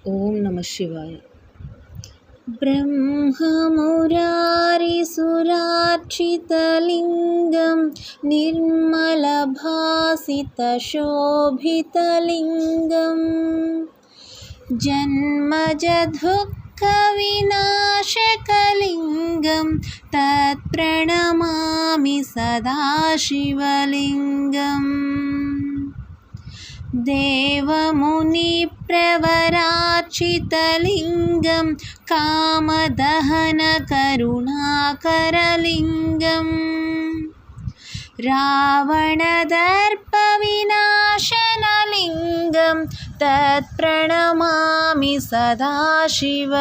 ఓం నమః శివాయ. బ్రహ్మమురారిసురార్చితలింగం నిర్మలభాసితశోభితలింగం జన్మజదుఃఖవినాశకలింగం తత్ప్రణమామి సదాశివలింగం. దేవమునిప్రవరార్చితలింగం కామదహనకరుణాకరలింగం రావణదర్పవినాశనలింగం తత్ప్రణమామి సదాశివలింగం.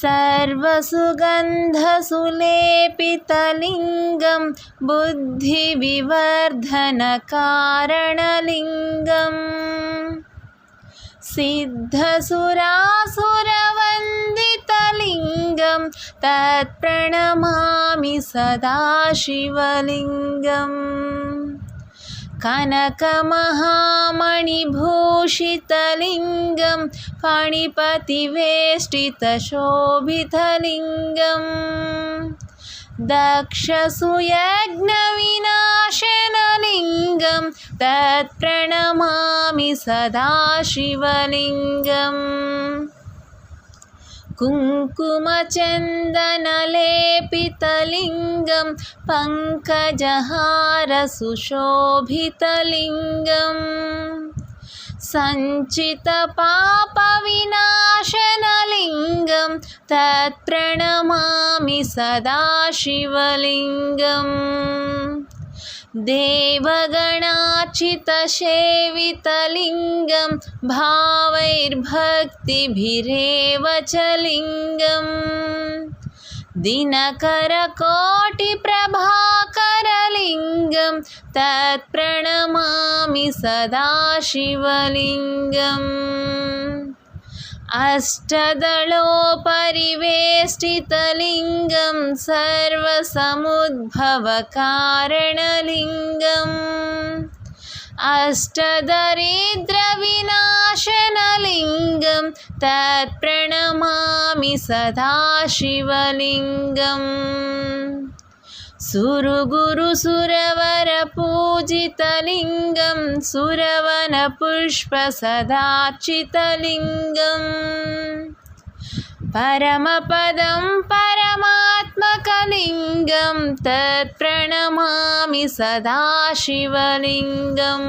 సర్వసుగంధసులేపితలింగం బుద్ధివివర్ధనకారణలింగం సిద్ధసురాసురవందితలింగం తత్ప్రణమామి సదాశివలింగం. కనకమహామణిభూషితలింగం ఫణిపతివేష్టితశోభితలింగం దక్షసుయజ్ఞవినాశనలింగం తత్ప్రణమామి సదాశివలింగం. కుంకుమచందనలేపితలింగం పంకజహారసుశోభితలింగం సంచితపాపవినాశనలింగం తత్ప్రణమామి సదాశివలింగం. దేవగణార్చితసేవితలింగం భావైర్భక్తిభిరేవ చ లింగం దినకరకోటిప్రభాకరలింగం తత్ప్రణమామి సదాశివలింగం. అష్టదళోపరివేష్టితలింగం సర్వసముద్భవకారణలింగం అష్టదరిద్రవినాశనలింగం తత్ప్రణమామి సదాశివలింగం. సురగురుసురవరపూజితలింగం సురవనపుష్పసదార్చితలింగం పరమపదం పరమాత్మకలింగం తత్ప్రణమామి సదాశివలింగం.